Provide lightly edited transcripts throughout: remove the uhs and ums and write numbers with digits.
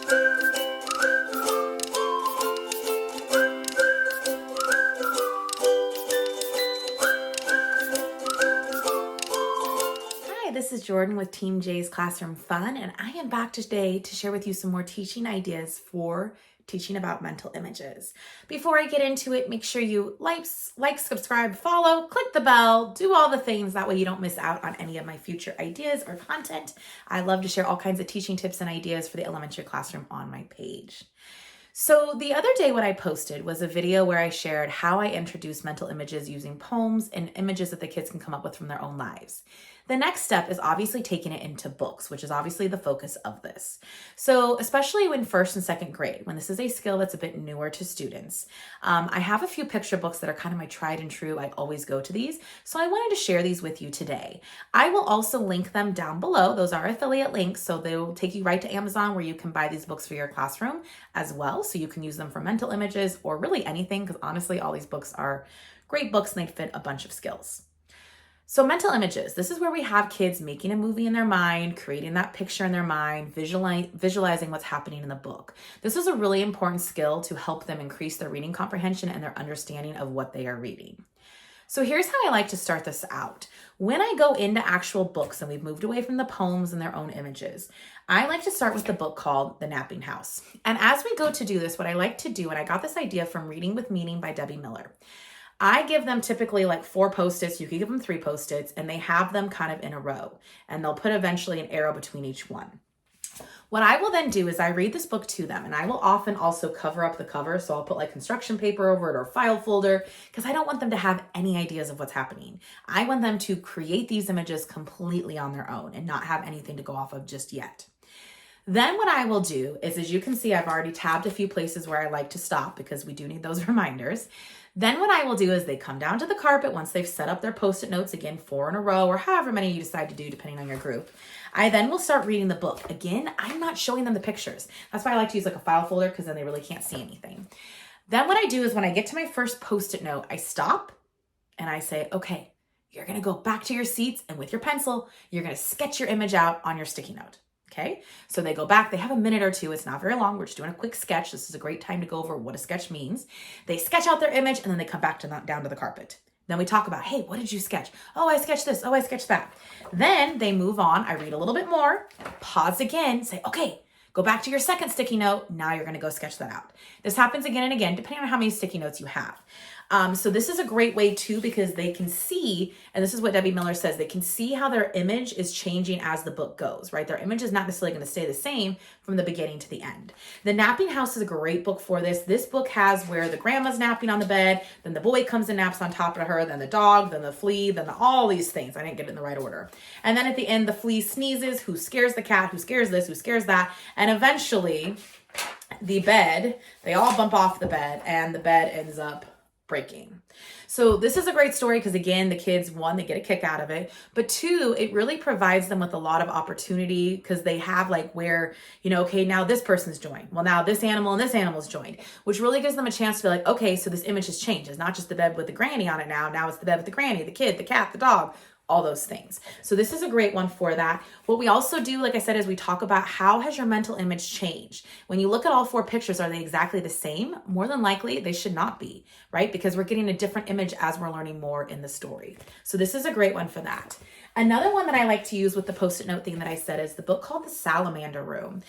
This is Jordan with Team J's Classroom Fun, and I am back today to share with you some more teaching ideas for teaching about mental images. Before I get into it, make sure you like, subscribe, follow, click the bell, do all the things. That way you don't miss out on any of my future ideas or content. I love to share all kinds of teaching tips and ideas for the elementary classroom on my page. So the other day what I posted was a video where I shared how I introduce mental images using poems and images that the kids can come up with from their own lives. The next step is obviously taking it into books, which is obviously the focus of this. So especially when first and second grade, when this is a skill that's a bit newer to students, I have a few picture books that are kind of my tried and true. I always go to these. So I wanted to share these with you today. I will also link them down below. Those are affiliate links. So they will take you right to Amazon where you can buy these books for your classroom as well. So you can use them for mental images or really anything, because honestly, all these books are great books and they fit a bunch of skills. So mental images, this is where we have kids making a movie in their mind, creating that picture in their mind, visualizing what's happening in the book. This is a really important skill to help them increase their reading comprehension and their understanding of what they are reading. So here's how I like to start this out. When I go into actual books, and we've moved away from the poems and their own images, I like to start with the book called The Napping House. And as we go to do this, what I like to do, and I got this idea from Reading with Meaning by Debbie Miller, I give them typically like 4 Post-its. You can give them 3 Post-its, and they have them kind of in a row, and they'll put eventually an arrow between each one. What I will then do is I read this book to them, and I will often also cover up the cover. So I'll put like construction paper over it or file folder, because I don't want them to have any ideas of what's happening. I want them to create these images completely on their own and not have anything to go off of just yet. Then what I will do is, as you can see, I've already tabbed a few places where I like to stop because we do need those reminders. Then what I will do is they come down to the carpet once they've set up their Post-it notes, again, 4 in a row or however many you decide to do depending on your group. I then will start reading the book. Again, I'm not showing them the pictures. That's why I like to use like a file folder, because then they really can't see anything. Then what I do is when I get to my first Post-it note, I stop and I say, okay, you're going to go back to your seats, and with your pencil, you're going to sketch your image out on your sticky note. Okay, so they go back, they have a minute or two. It's not very long. We're just doing a quick sketch. This is a great time to go over what a sketch means. They sketch out their image, and then they come back to down to the carpet. Then we talk about, hey, what did you sketch? Oh, I sketched this. Oh, I sketched that. Then they move on. I read a little bit more, pause again, say, okay, go back to your second sticky note. Now you're going to go sketch that out. This happens again and again, depending on how many sticky notes you have. So this is a great way too, because they can see, and this is what Debbie Miller says, they can see how their image is changing as the book goes, right? Their image is not necessarily going to stay the same from the beginning to the end. The Napping House is a great book for this. This book has where the grandma's napping on the bed, then the boy comes and naps on top of her, then the dog, then the flea, then all these things. I didn't get it in the right order. And then at the end, the flea sneezes, who scares the cat, who scares this, who scares that, and eventually the bed, they all bump off the bed, and the bed ends up breaking. So this is a great story because, again, the kids, 1, they get a kick out of it, but 2, it really provides them with a lot of opportunity, because they have like where, okay, now this person's joined. Well, now this animal and this animal's joined, which really gives them a chance to be like, okay, so this image has changed. It's not just the bed with the granny on it now. Now it's the bed with the granny, the kid, the cat, the dog, all those things. So this is a great one for that. What we also do, like I said, is we talk about how has your mental image changed? When you look at all 4 pictures, are they exactly the same? More than likely, they should not be, right? Because we're getting a different image as we're learning more in the story. So this is a great one for that. Another one that I like to use with the Post-it note thing that I said is the book called The Salamander Room.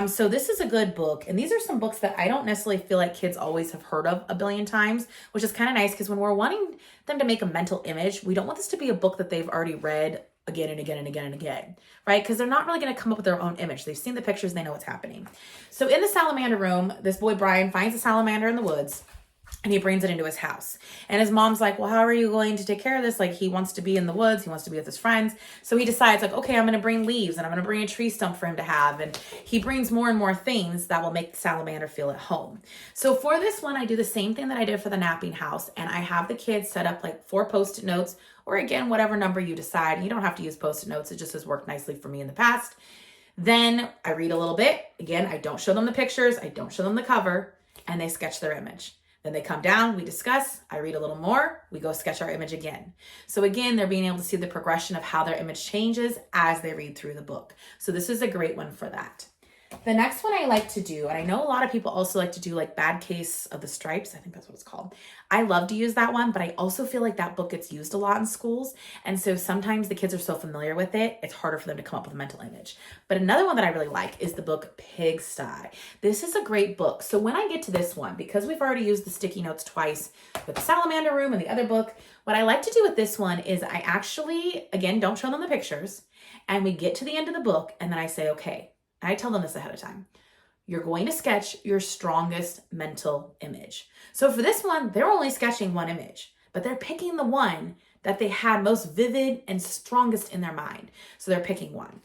So this is a good book. And these are some books that I don't necessarily feel like kids always have heard of a billion times, which is kind of nice, because when we're wanting them to make a mental image, we don't want this to be a book that they've already read again and again and again and again, right? Because they're not really going to come up with their own image. They've seen the pictures, they know what's happening. So in The Salamander Room, this boy Brian finds a salamander in the woods, and he brings it into his house. And his mom's like, well, how are you going to take care of this? Like, he wants to be in the woods. He wants to be with his friends. So he decides, like, okay, I'm going to bring leaves, and I'm going to bring a tree stump for him to have. And he brings more and more things that will make the salamander feel at home. So for this one, I do the same thing that I did for the Napping House. And I have the kids set up like 4 Post-it notes, or again, whatever number you decide. You don't have to use Post-it notes. It just has worked nicely for me in the past. Then I read a little bit. Again, I don't show them the pictures. I don't show them the cover, and they sketch their image. Then they come down, we discuss, I read a little more, we go sketch our image again. So again, they're being able to see the progression of how their image changes as they read through the book. So this is a great one for that. The next one I like to do, and I know a lot of people also like to do like Bad Case of the Stripes. I think that's what it's called. I love to use that one, but I also feel like that book gets used a lot in schools. And so sometimes the kids are so familiar with it, it's harder for them to come up with a mental image. But another one that I really like is the book Pigsty. This is a great book. So when I get to this one, because we've already used the sticky notes twice with the salamander room and the other book, what I like to do with this one is I actually, again, don't show them the pictures. And we get to the end of the book and then I say, okay, I tell them this ahead of time. You're going to sketch your strongest mental image. So for this one, they're only sketching one image, but they're picking the one that they had most vivid and strongest in their mind. So they're picking one.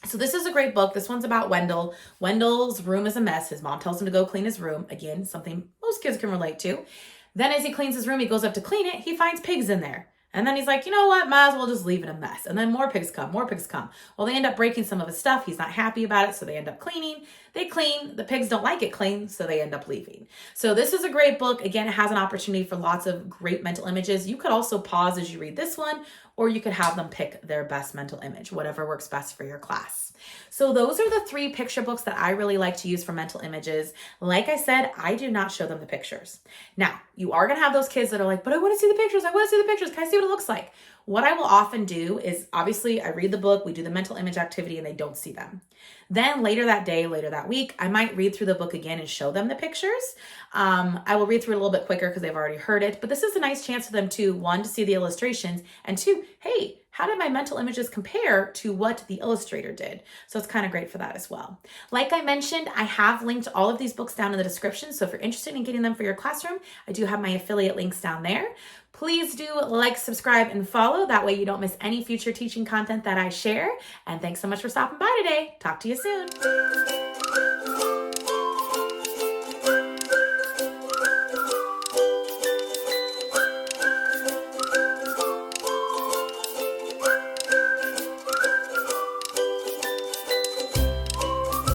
So this is a great book. This one's about Wendell. Wendell's room is a mess. His mom tells him to go clean his room. Again, something most kids can relate to. Then as he cleans his room, he goes up to clean it. He finds pigs in there. And then he's like, you know what? Might as well just leave it a mess. And then more pigs come, more pigs come. Well, they end up breaking some of his stuff. He's not happy about it, so they end up cleaning. They clean. The pigs don't like it clean, so they end up leaving. So this is a great book. Again, it has an opportunity for lots of great mental images. You could also pause as you read this one, or you could have them pick their best mental image, whatever works best for your class. So those are the 3 picture books that I really like to use for mental images. Like I said, I do not show them the pictures. Now, you are going to have those kids that are like, but I want to see the pictures. I want to see the pictures. Can I see what it looks like? What I will often do is, obviously, I read the book, we do the mental image activity, and they don't see them. Then later that day, later that week, I might read through the book again and show them the pictures. I will read through it a little bit quicker because they've already heard it, but this is a nice chance for them to, 1, to see the illustrations, and 2, hey, how did my mental images compare to what the illustrator did? So it's kind of great for that as well. Like I mentioned, I have linked all of these books down in the description. So if you're interested in getting them for your classroom, I do have my affiliate links down there. Please do like, subscribe, and follow. That way you don't miss any future teaching content that I share. And thanks so much for stopping by today. Talk to you soon.